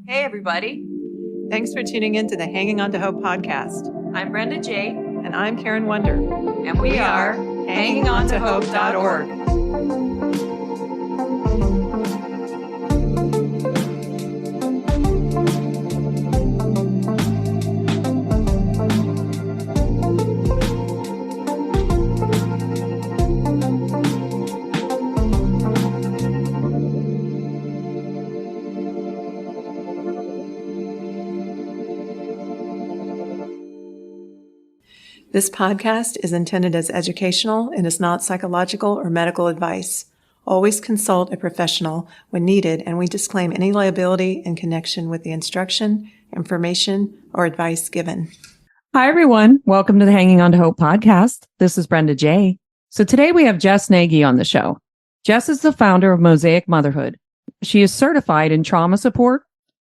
Hey, everybody. Thanks for tuning in to the Hanging On to Hope podcast. I'm Brenda J. And I'm Karen Wonder. And we are hangingontohope.org. This podcast is intended as educational and is not psychological or medical advice. Always consult a professional when needed, and we disclaim any liability in connection with the instruction, information, or advice given. Hi, everyone. Welcome to the Hanging On to Hope podcast. This is Brenda J. So today we have Jess Nagy on the show. Jess is the founder of Mosaic Motherhood. She is certified in trauma support,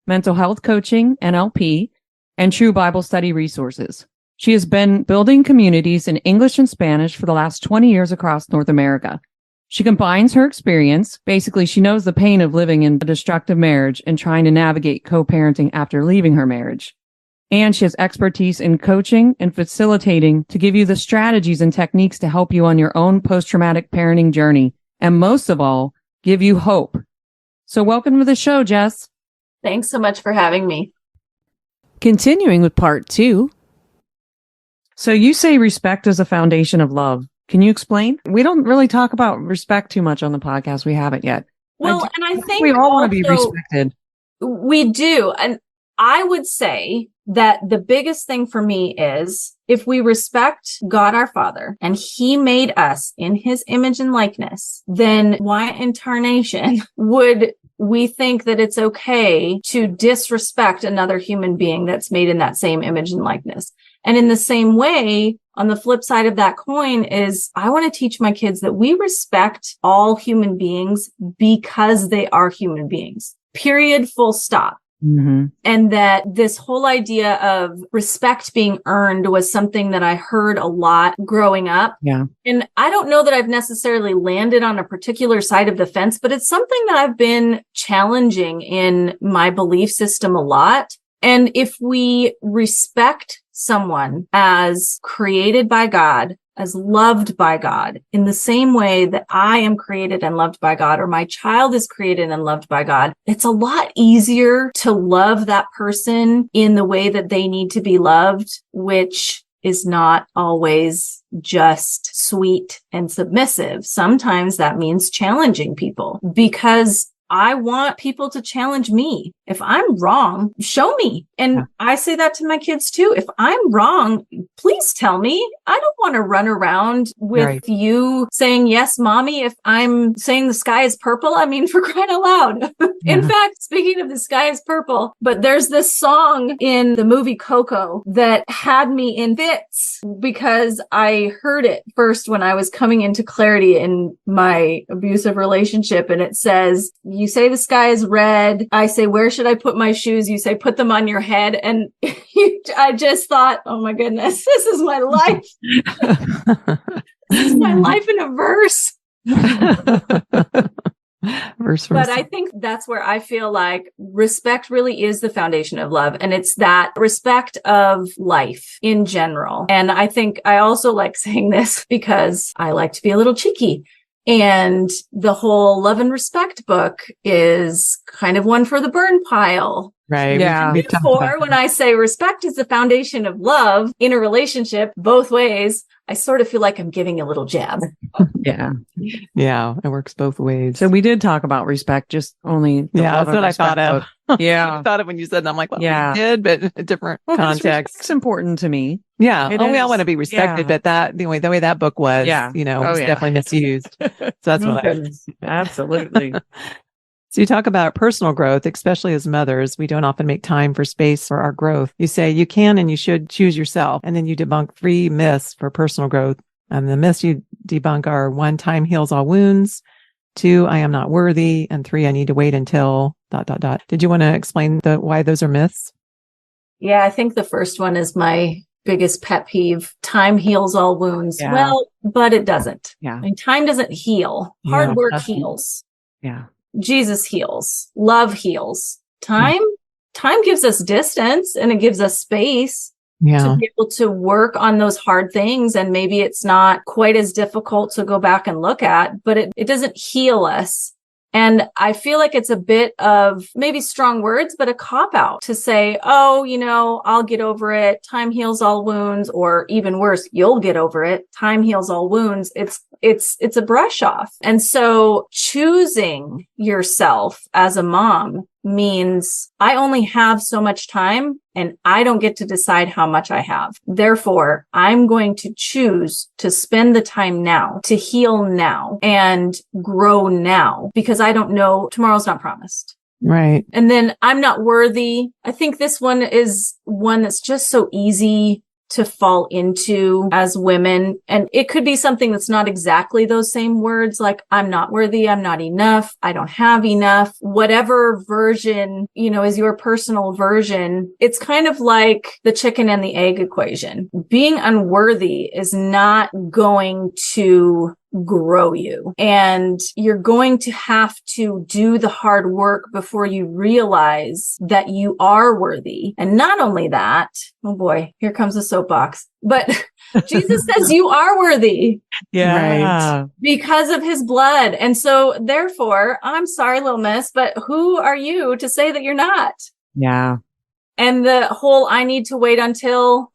mental health coaching, NLP, and Tru316 Bible Study resources. She has been building communities in English and Spanish for the last 20 years across North America. She combines her experience. Basically, she knows the pain of living in a destructive marriage and trying to navigate co-parenting after leaving her marriage. And she has expertise in coaching and facilitating to give you the strategies and techniques to help you on your own post-traumatic parenting journey. And most of all, give you hope. So welcome to the show, Jess. Thanks so much for having me. Continuing with part 2. So you say respect is a foundation of love. Can you explain? We don't really talk about respect too much on the podcast. We haven't yet. Well, and I think we all want to be respected. We do. And I would say that the biggest thing for me is if we respect God our Father and He made us in His image and likeness, then why in tarnation would we think that it's okay to disrespect another human being that's made in that same image and likeness? And in the same way, on the flip side of that coin is I want to teach my kids that we respect all human beings because they are human beings, period, full stop. Mm-hmm. And that this whole idea of respect being earned was something that I heard a lot growing up. Yeah. And I don't know that I've necessarily landed on a particular side of the fence, but it's something that I've been challenging in my belief system a lot. And if we respect someone as created by God, as loved by God, in the same way that I am created and loved by God, or my child is created and loved by God, it's a lot easier to love that person in the way that they need to be loved, which is not always just sweet and submissive. Sometimes that means challenging people because I want people to challenge me. If I'm wrong, show me. And I say that to my kids too. If I'm wrong, please tell me. I don't want to run around with you saying, yes, mommy, if I'm saying the sky is purple. I mean, for crying out loud. In fact, speaking of the sky is purple, but there's this song in the movie Coco that had me in fits because I heard it first when I was coming into clarity in my abusive relationship. And it says, you say the sky is red. I say, where should I put my shoes? You say, put them on your head. And I just thought, oh my goodness, this is my life. This is my life in a verse. But I think that's where I feel like respect really is the foundation of love. And it's that respect of life in general. And I think I also like saying this because I like to be a little cheeky. And the whole Love and Respect book is kind of one for the burn pile. Right. Yeah. Therefore, when I say respect is the foundation of love in a relationship, both ways, I sort of feel like I'm giving a little jab. Yeah. Yeah. It works both ways. So we did talk about respect, just only. That's what I thought of. Yeah. I thought of when you said that. I'm like, well, yeah. we did, but in a different context. It's important to me. Yeah. We all want to be respected, but the way that book was, was definitely misused. So that's what Absolutely. So you talk about personal growth, especially as mothers. We don't often make time for space for our growth. You say you can and you should choose yourself. And then you debunk 3 myths for personal growth. The myths you debunk are 1, time heals all wounds. 2, I am not worthy. And 3, I need to wait until ... Did you want to explain why those are myths? Yeah, I think the first one is my biggest pet peeve. Time heals all wounds. Yeah. Well, but it doesn't. Yeah. I mean, time doesn't heal. Hard work heals. Yeah. Jesus heals. Love heals. Time time gives us distance and it gives us space to be able to work on those hard things. And maybe it's not quite as difficult to go back and look at, but it doesn't heal us. And I feel like it's a bit of maybe strong words, but a cop out to say, oh, I'll get over it. Time heals all wounds, or even worse, you'll get over it. Time heals all wounds. It's a brush off. And so choosing yourself as a mom means I only have so much time and I don't get to decide how much I have. Therefore, I'm going to choose to spend the time now, to heal now and grow now, because I don't know, tomorrow's not promised. Right. And then I'm not worthy. I think this one is one that's just so easy to fall into as women. And it could be something that's not exactly those same words, like I'm not worthy, I'm not enough, I don't have enough, whatever version, is your personal version. It's kind of like the chicken and the egg equation. Being unworthy is not going to grow you. And you're going to have to do the hard work before you realize that you are worthy. And not only that, oh boy, here comes the soapbox, but Jesus says you are worthy. Yeah. Right. Because of his blood. And so therefore, I'm sorry, little miss, but who are you to say that you're not? Yeah. And the whole, I need to wait until,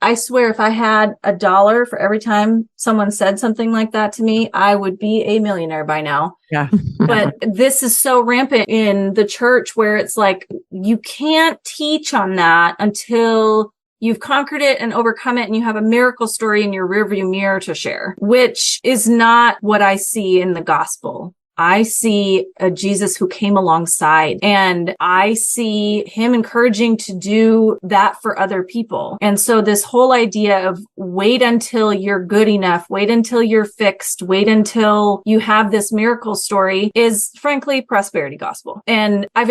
I swear if I had $1 for every time someone said something like that to me, I would be a millionaire by now. Yeah. But this is so rampant in the church where it's like, you can't teach on that until you've conquered it and overcome it and you have a miracle story in your rearview mirror to share, which is not what I see in the gospel. I see a Jesus who came alongside, and I see him encouraging to do that for other people. And so this whole idea of wait until you're good enough, wait until you're fixed, wait until you have this miracle story is frankly prosperity gospel. And I've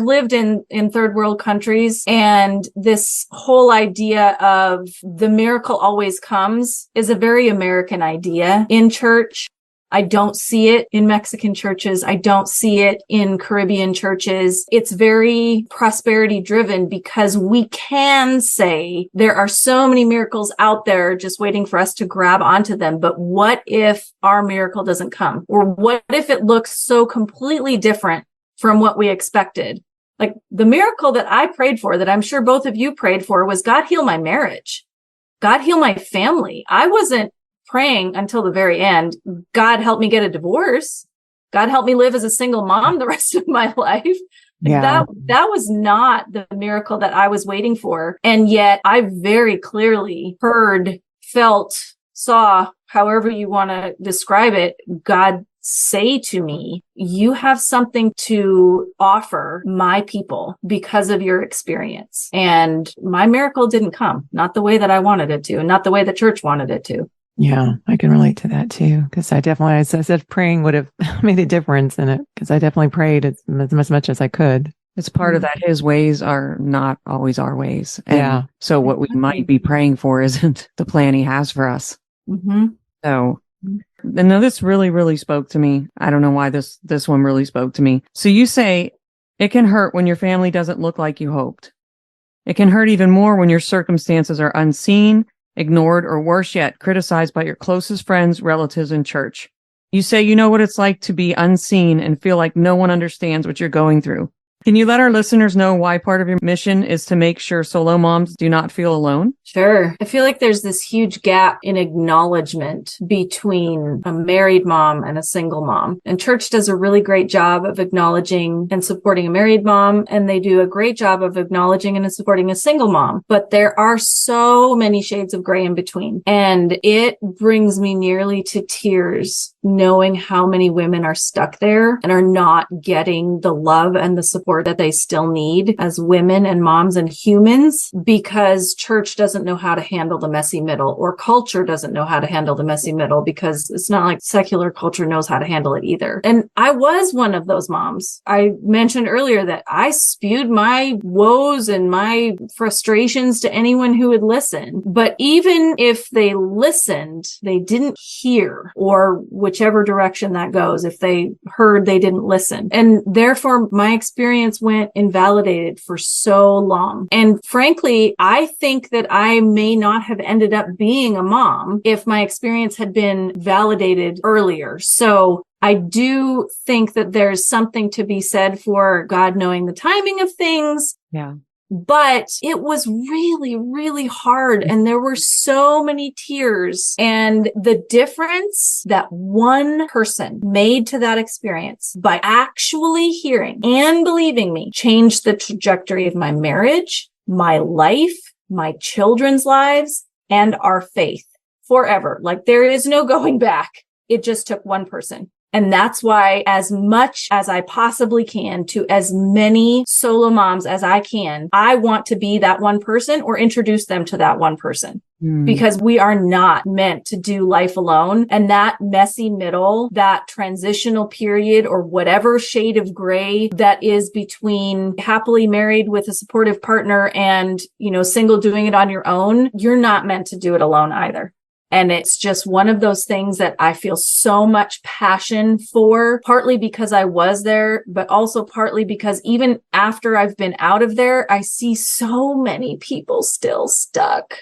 lived in third world countries, and this whole idea of the miracle always comes is a very American idea in church. I don't see it in Mexican churches. I don't see it in Caribbean churches. It's very prosperity driven because we can say there are so many miracles out there just waiting for us to grab onto them. But what if our miracle doesn't come? Or what if it looks so completely different from what we expected? Like the miracle that I prayed for, that I'm sure both of you prayed for, was God heal my marriage. God heal my family. I wasn't praying until the very end, God help me get a divorce. God help me live as a single mom the rest of my life. Yeah. That was not the miracle that I was waiting for. And yet I very clearly heard, felt, saw, however you want to describe it, God say to me, you have something to offer my people because of your experience. And my miracle didn't come, not the way that I wanted it to, and not the way the church wanted it to. Yeah, I can relate to that too. Because I definitely, as I said, praying would have made a difference in it. Because I definitely prayed as much as I could. It's part of that. His ways are not always our ways. And Yeah. so what we might be praying for isn't the plan he has for us. Mm-hmm. So, and now this really, really spoke to me. I don't know why this one really spoke to me. So you say it can hurt when your family doesn't look like you hoped. It can hurt even more when your circumstances are unseen, ignored, or worse yet, criticized by your closest friends, relatives, and church. You say you know what it's like to be unseen and feel like no one understands what you're going through. Can you let our listeners know why part of your mission is to make sure solo moms do not feel alone? Sure. I feel like there's this huge gap in acknowledgement between a married mom and a single mom. And church does a really great job of acknowledging and supporting a married mom, and they do a great job of acknowledging and supporting a single mom. But there are so many shades of gray in between. And it brings me nearly to tears knowing how many women are stuck there and are not getting the love and the support that they still need as women and moms and humans, because church doesn't know how to handle the messy middle, or culture doesn't know how to handle the messy middle, because it's not like secular culture knows how to handle it either. And I was one of those moms. I mentioned earlier that I spewed my woes and my frustrations to anyone who would listen. But even if they listened, they didn't hear, or whichever direction that goes. If they heard, they didn't listen. And therefore, my experience experience went invalidated for so long. And frankly, I think that I may not have ended up being a mom if my experience had been validated earlier. So I do think that there's something to be said for God knowing the timing of things. Yeah. But it was really, really hard. And there were so many tears. And the difference that one person made to that experience by actually hearing and believing me changed the trajectory of my marriage, my life, my children's lives, and our faith forever. Like there is no going back. It just took one person. And that's why, as much as I possibly can to as many solo moms as I can, I want to be that one person or introduce them to that one person. Because we are not meant to do life alone. And that messy middle, that transitional period or whatever shade of gray that is between happily married with a supportive partner and, single doing it on your own, you're not meant to do it alone either. And it's just one of those things that I feel so much passion for, partly because I was there, but also partly because even after I've been out of there, I see so many people still stuck.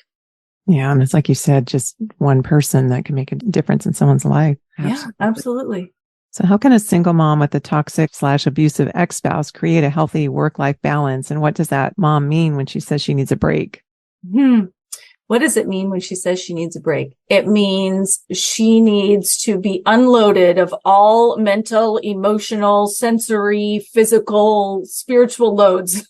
Yeah. And it's like you said, just one person that can make a difference in someone's life. Yeah, absolutely. So how can a single mom with a toxic/abusive ex-spouse create a healthy work-life balance? And what does that mom mean when she says she needs a break? What does it mean when she says she needs a break? It means she needs to be unloaded of all mental, emotional, sensory, physical, spiritual loads.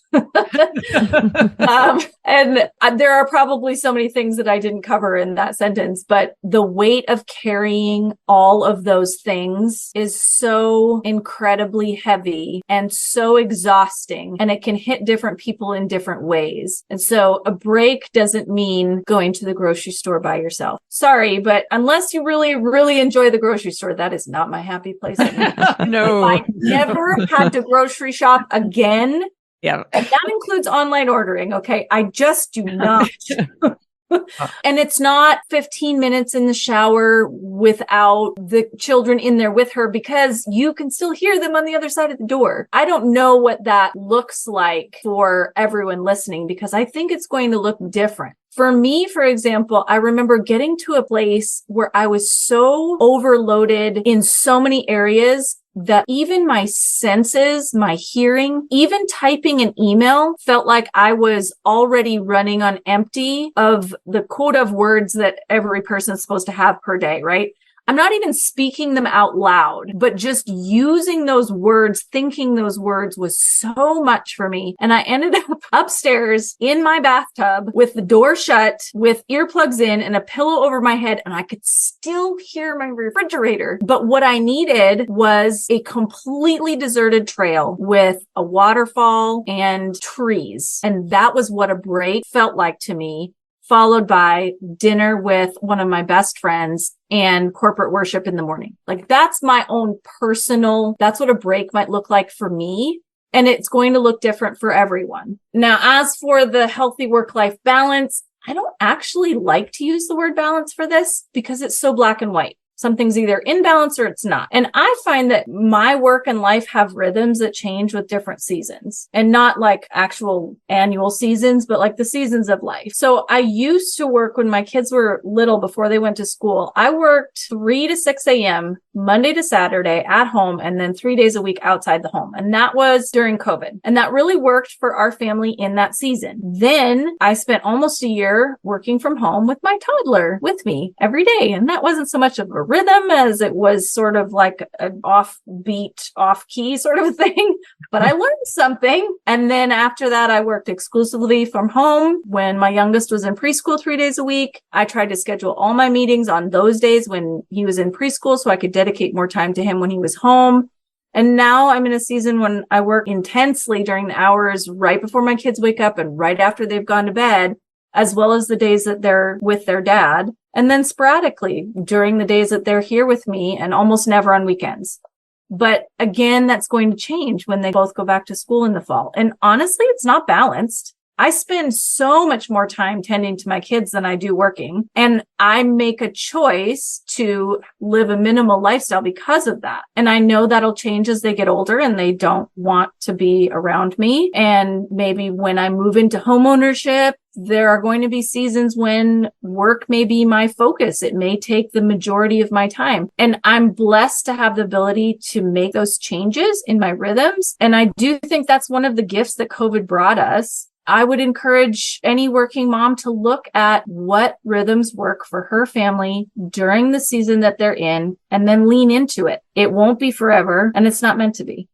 And there are probably so many things that I didn't cover in that sentence, but the weight of carrying all of those things is so incredibly heavy and so exhausting, and it can hit different people in different ways. And so a break doesn't mean going to the grocery store by yourself. Sorry, but unless you really, really enjoy the grocery store, that is not my happy place. No. If I never had to grocery shop again, Yeah. and that includes online ordering. Okay. I just do not. And it's not 15 minutes in the shower without the children in there with her, because you can still hear them on the other side of the door. I don't know what that looks like for everyone listening, because I think it's going to look different. For me, for example, I remember getting to a place where I was so overloaded in so many areas that even my senses, my hearing, even typing an email felt like I was already running on empty of the quota of words that every person is supposed to have per day, right? I'm not even speaking them out loud, but just using those words, thinking those words was so much for me. And I ended up upstairs in my bathtub with the door shut, with earplugs in and a pillow over my head, and I could still hear my refrigerator. But what I needed was a completely deserted trail with a waterfall and trees. And that was what a break felt like to me, followed by dinner with one of my best friends and corporate worship in the morning. Like that's my own personal, that's what a break might look like for me. And it's going to look different for everyone. Now, as for the healthy work-life balance, I don't actually like to use the word balance for this because it's so black and white. Something's either in balance or it's not. And I find that my work and life have rhythms that change with different seasons, and not like actual annual seasons, but like the seasons of life. So I used to work when my kids were little before they went to school. I worked 3 to 6 a.m. Monday to Saturday at home, and then 3 days a week outside the home. And that was during COVID. And that really worked for our family in that season. Then I spent almost a year working from home with my toddler with me every day. And that wasn't so much of a rhythm as it was sort of like an offbeat, off key sort of a thing, but I learned something. And then after that, I worked exclusively from home. When my youngest was in preschool 3 days a week, I tried to schedule all my meetings on those days when he was in preschool so I could dedicate more time to him when he was home. And now I'm in a season when I work intensely during the hours right before my kids wake up and right after they've gone to bed, as well as the days that they're with their dad. And then sporadically during the days that they're here with me, and almost never on weekends. But again, that's going to change when they both go back to school in the fall. And honestly, it's not balanced. I spend so much more time tending to my kids than I do working. And I make a choice to live a minimal lifestyle because of that. And I know that'll change as they get older and they don't want to be around me. And maybe when I move into homeownership, there are going to be seasons when work may be my focus. It may take the majority of my time. And I'm blessed to have the ability to make those changes in my rhythms. And I do think that's one of the gifts that COVID brought us. I would encourage any working mom to look at what rhythms work for her family during the season that they're in and then lean into it. It won't be forever and it's not meant to be.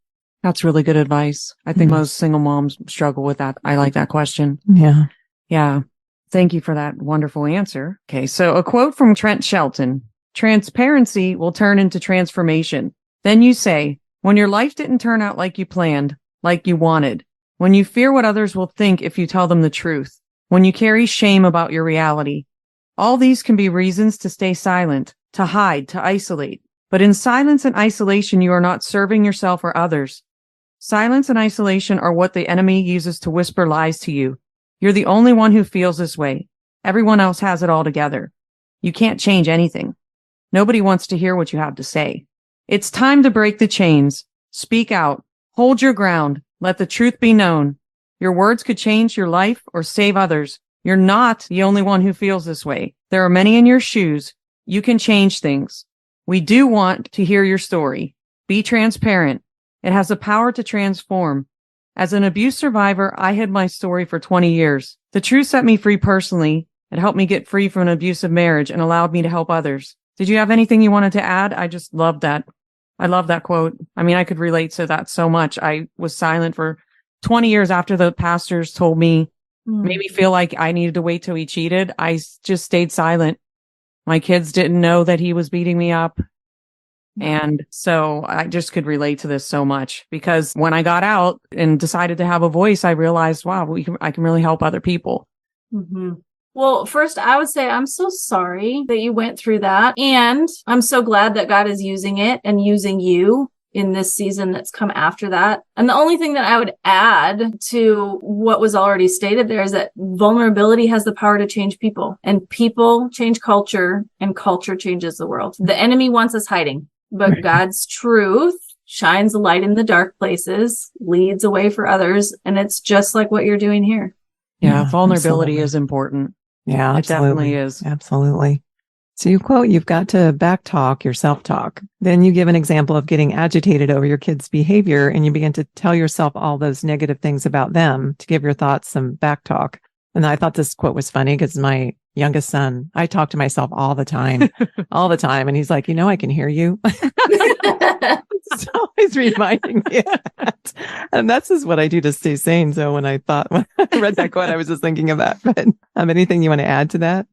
That's really good advice. I think most single moms struggle with that. I like that question. Yeah. Yeah. Thank you for that wonderful answer. Okay. So a quote from Trent Shelton: transparency will turn into transformation. Then you say, when your life didn't turn out like you planned, like you wanted, when you fear what others will think if you tell them the truth, when you carry shame about your reality, all these can be reasons to stay silent, to hide, to isolate. But in silence and isolation, you are not serving yourself or others. Silence and isolation are what the enemy uses to whisper lies to you. You're the only one who feels this way. Everyone else has it all together. You can't change anything. Nobody wants to hear what you have to say. It's time to break the chains. Speak out. Hold your ground. Let the truth be known. Your words could change your life or save others. You're not the only one who feels this way. There are many in your shoes. You can change things. We do want to hear your story. Be transparent. It has the power to transform. As an abuse survivor, I hid my story for 20 years. The truth set me free personally. It helped me get free from an abusive marriage and allowed me to help others. Did you have anything you wanted to add? I just loved that. I love that quote. I mean, I could relate to that so much. I was silent for 20 years after the pastors told me, made me feel like I needed to wait till he cheated. I just stayed silent. My kids didn't know that he was beating me up. And so I just could relate to this so much because when I got out and decided to have a voice, I realized, wow, I can really help other people. Mm-hmm. Well, first, I would say I'm so sorry that you went through that. And I'm so glad that God is using it and using you in this season that's come after that. And the only thing that I would add to what was already stated there is that vulnerability has the power to change people, and people change culture, and culture changes the world. The enemy wants us hiding, but God's truth shines a light in the dark places, leads a way for others. And it's just like what you're doing here. Yeah, vulnerability is important. Yeah, it definitely is. Absolutely. So you quote, you've got to backtalk your self-talk. Then you give an example of getting agitated over your kid's behavior and you begin to tell yourself all those negative things about them to give your thoughts some backtalk. And I thought this quote was funny because my youngest son, I talk to myself all the time. And he's like, I can hear you. It's always reminding me of that. And that's just what I do to stay sane. So when I read that quote, I was just thinking of that. But anything you want to add to that?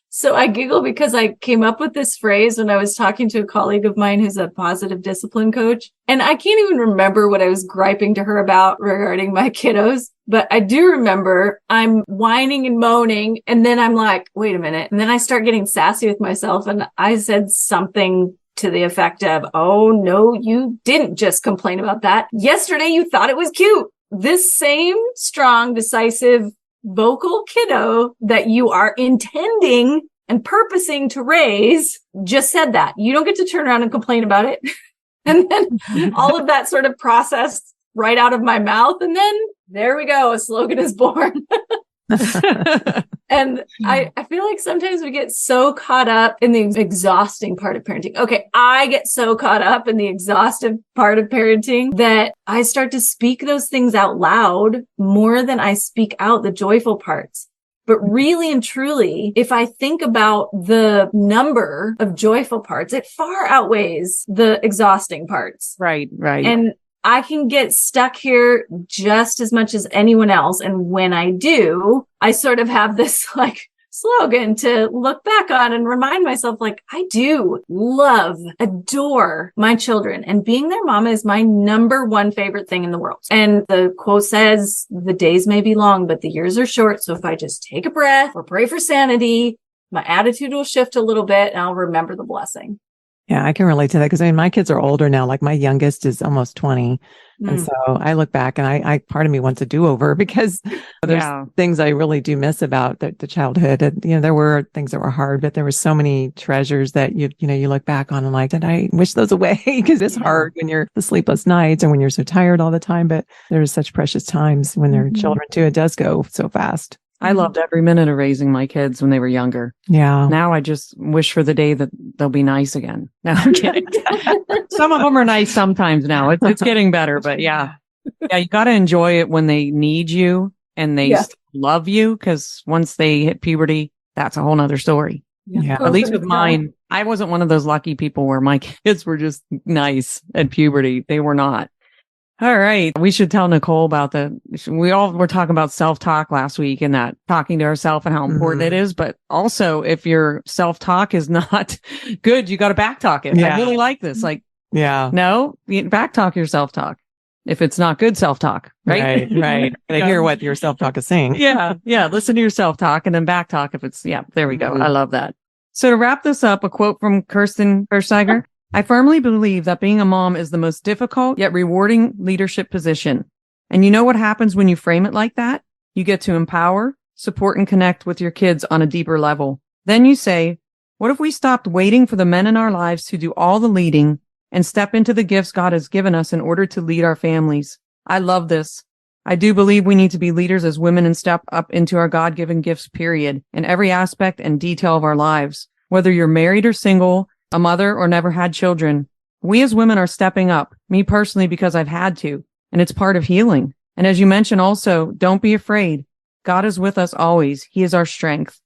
So I giggle because I came up with this phrase when I was talking to a colleague of mine who's a positive discipline coach. And I can't even remember what I was griping to her about regarding my kiddos. But I do remember I'm whining and moaning. And then I'm like, wait a minute. And then I start getting sassy with myself. And I said something to the effect of, oh, no, you didn't just complain about that. Yesterday, you thought it was cute. This same strong, decisive, vocal kiddo that you are intending and purposing to raise just said that. You don't get to turn around and complain about it. And then all of that sort of processed right out of my mouth. And then there we go. A slogan is born. And I feel like sometimes we get so caught up in the exhausting part of parenting. Okay, I get so caught up in the exhaustive part of parenting that I start to speak those things out loud more than I speak out the joyful parts. But really and truly, if I think about the number of joyful parts, it far outweighs the exhausting parts. Right. And I can get stuck here just as much as anyone else. And when I do, I sort of have this slogan to look back on and remind myself, I do love, adore my children, and being their mama is my number one favorite thing in the world. And the quote says, the days may be long, but the years are short. So if I just take a breath or pray for sanity, my attitude will shift a little bit and I'll remember the blessing. Yeah, I can relate to that because my kids are older now. Like my youngest is almost 20. And so I look back and I part of me wants a do-over because There's things I really do miss about the childhood. And, there were things that were hard, but there were so many treasures that you look back on and like, did I wish those away? Because it's hard when you're the sleepless nights and when you're so tired all the time. But there's such precious times when they're children too. It does go so fast. I loved every minute of raising my kids when they were younger. Yeah. Now I just wish for the day that they'll be nice again. No, I'm kidding. Some of them are nice sometimes now. It's getting better, but yeah, you got to enjoy it when they need you and they love you, because once they hit puberty, that's a whole nother story. Yeah. At least with mine, I wasn't one of those lucky people where my kids were just nice at puberty. They were not. All right. We should tell Nicole about we all were talking about self-talk last week, and that talking to ourselves and how important it is. But also, if your self-talk is not good, you got to backtalk it. I really like this. No, backtalk your self-talk. If it's not good self-talk, right? Right. I hear what your self-talk is saying. Yeah. Listen to your self-talk and then backtalk if it's, there we go. I love that. So to wrap this up, a quote from Kirsten Hirschsteiger. I firmly believe that being a mom is the most difficult yet rewarding leadership position. And you know what happens when you frame it like that? You get to empower, support, and connect with your kids on a deeper level. Then you say, what if we stopped waiting for the men in our lives to do all the leading and step into the gifts God has given us in order to lead our families? I love this. I do believe we need to be leaders as women and step up into our God-given gifts, period, in every aspect and detail of our lives. Whether you're married or single, a mother or never had children, we as women are stepping up, me personally, because I've had to, and it's part of healing. And as you mentioned also, don't be afraid. God is with us always. He is our strength.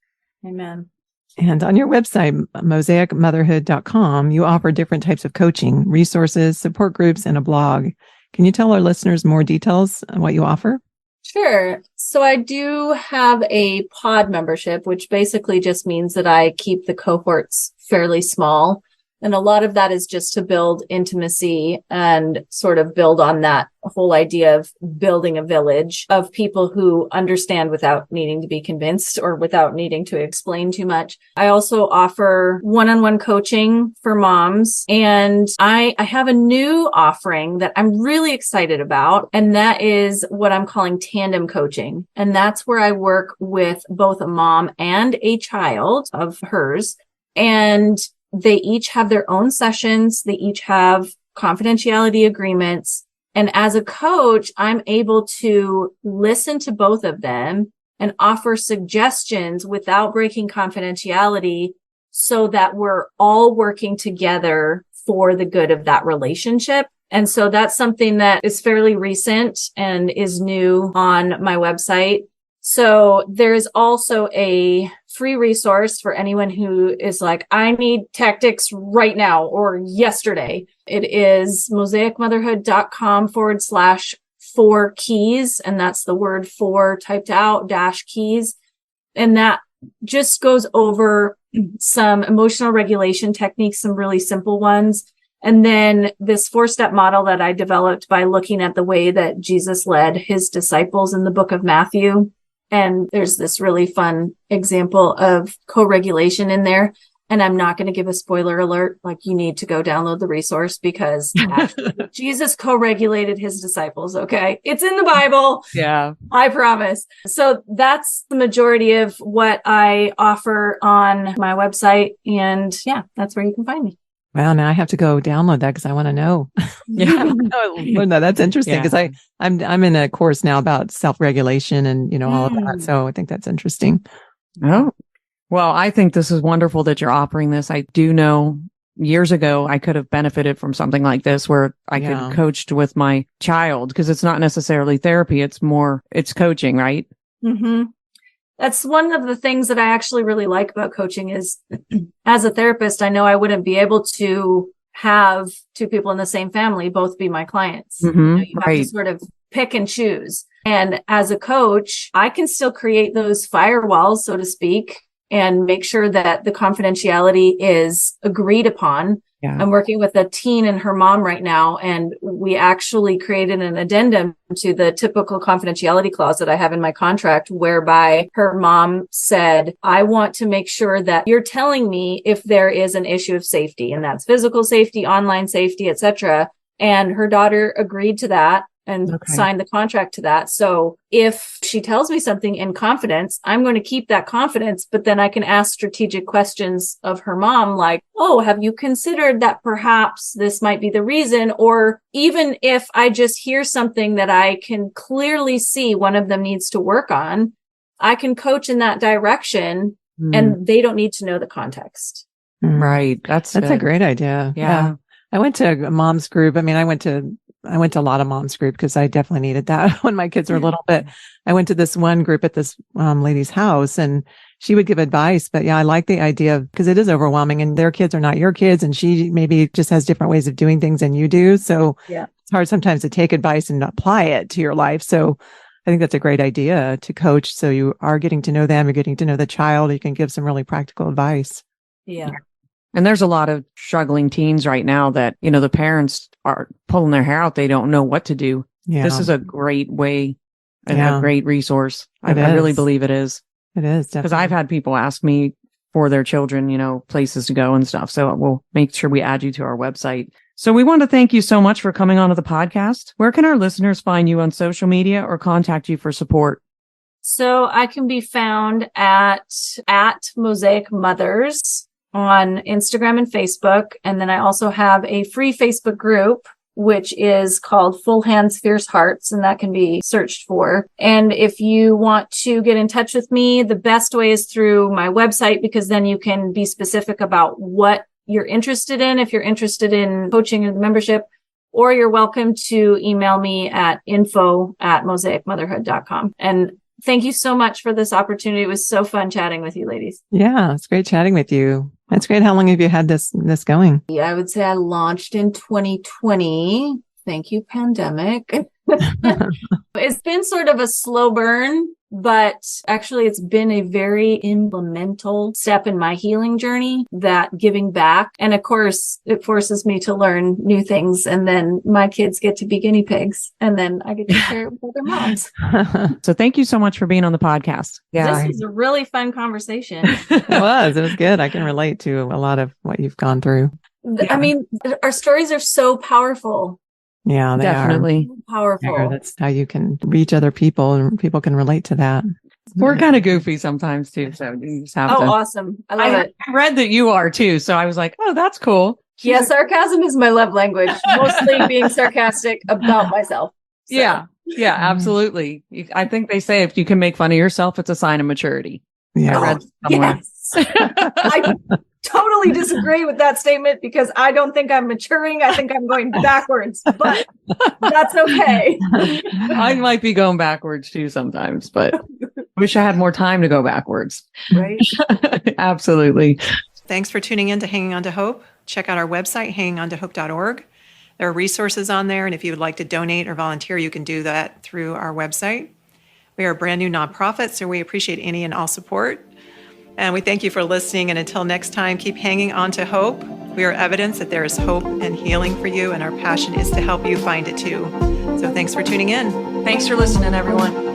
Amen. And on your website, mosaicmotherhood.com, you offer different types of coaching, resources, support groups, and a blog. Can you tell our listeners more details on what you offer? Sure. So I do have a pod membership, which basically just means that I keep the cohorts fairly small. And a lot of that is just to build intimacy and sort of build on that whole idea of building a village of people who understand without needing to be convinced or without needing to explain too much. I also offer one-on-one coaching for moms. And I have a new offering that I'm really excited about. And that is what I'm calling tandem coaching. And that's where I work with both a mom and a child of hers. And they each have their own sessions. They each have confidentiality agreements. And as a coach, I'm able to listen to both of them and offer suggestions without breaking confidentiality so that we're all working together for the good of that relationship. And so that's something that is fairly recent and is new on my website. So there's also a free resource for anyone who is like, I need tactics right now or yesterday. It is mosaicmotherhood.com/4 keys. And that's the word 4 typed out -keys. And that just goes over some emotional regulation techniques, some really simple ones. And then this 4-step model that I developed by looking at the way that Jesus led his disciples in the book of Matthew. And there's this really fun example of co-regulation in there. And I'm not going to give a spoiler alert. Like, you need to go download the resource because Jesus co-regulated his disciples. Okay. It's in the Bible. Yeah. I promise. So that's the majority of what I offer on my website. And yeah, that's where you can find me. Well, now I have to go download that because I want to know. Yeah. Learn that. That's interesting because I'm in a course now about self-regulation and all of that. So I think that's interesting. Oh, well, I think this is wonderful that you're offering this. I do know years ago I could have benefited from something like this where I could coached with my child, because it's not necessarily therapy. It's coaching, right? Mm-hmm. That's one of the things that I actually really like about coaching is as a therapist, I know I wouldn't be able to have two people in the same family both be my clients. Mm-hmm. You have to sort of pick and choose. And as a coach, I can still create those firewalls, so to speak, and make sure that the confidentiality is agreed upon. Yeah. I'm working with a teen and her mom right now, and we actually created an addendum to the typical confidentiality clause that I have in my contract, whereby her mom said, I want to make sure that you're telling me if there is an issue of safety, and that's physical safety, online safety, etc. And her daughter agreed to that. and sign the contract to that. So if she tells me something in confidence, I'm going to keep that confidence, but then I can ask strategic questions of her mom, like, oh, have you considered that perhaps this might be the reason? Or even if I just hear something that I can clearly see one of them needs to work on, I can coach in that direction and they don't need to know the context. Right. That's a great idea. Yeah. I went to a mom's group. I mean, I went to a lot of mom's group because I definitely needed that when my kids were little, but I went to this one group at this lady's house and she would give advice. But yeah, I like the idea of, because it is overwhelming and their kids are not your kids. And she maybe just has different ways of doing things than you do. So it's hard sometimes to take advice and apply it to your life. So I think that's a great idea to coach. So you are getting to know them, you're getting to know the child. You can give some really practical advice. Yeah. And there's a lot of struggling teens right now that, the parents are pulling their hair out. They don't know what to do. Yeah. This is a great way and a great resource. I really believe it is. It is, definitely. Because I've had people ask me for their children, places to go and stuff. So we'll make sure we add you to our website. So we want to thank you so much for coming onto the podcast. Where can our listeners find you on social media or contact you for support? So I can be found at Mosaic Mothers on Instagram and Facebook. And then I also have a free Facebook group, which is called Full Hands, Fierce Hearts, and that can be searched for. And if you want to get in touch with me, the best way is through my website, because then you can be specific about what you're interested in. If you're interested in coaching or the membership, or you're welcome to email me at info@mosaicmotherhood.com. And thank you so much for this opportunity. It was so fun chatting with you, ladies. Yeah, it's great chatting with you. That's great. How long have you had this going? Yeah, I would say I launched in 2020. Thank you, pandemic. It's been sort of a slow burn, but actually it's been a very implemental step in my healing journey, that giving back. And of course, it forces me to learn new things. And then my kids get to be guinea pigs. And then I get to share it with other moms. So thank you so much for being on the podcast. Yeah, this was a really fun conversation. It was good. I can relate to a lot of what you've gone through. I mean, our stories are so powerful. Yeah, they definitely are powerful. That's how you can reach other people and people can relate to that. We're kind of goofy sometimes too. So you just have to. Awesome. I love it. I read that you are too. So I was like, oh, that's cool. Yeah, sarcasm is my love language. Mostly being sarcastic about myself. So. Yeah, absolutely. I think they say if you can make fun of yourself, it's a sign of maturity. Yeah. I read somewhere. Yes. I totally disagree with that statement because I don't think I'm maturing. I think I'm going backwards, but that's okay. I might be going backwards too sometimes, but I wish I had more time to go backwards. Right. Absolutely. Thanks for tuning in to Hanging On to Hope. Check out our website, hangingontohope.org. There are resources on there, and if you would like to donate or volunteer, you can do that through our website. We are a brand new nonprofit, so we appreciate any and all support. And we thank you for listening. And until next time, keep hanging on to hope. We are evidence that there is hope and healing for you, and our passion is to help you find it too. So thanks for tuning in. Thanks for listening, everyone.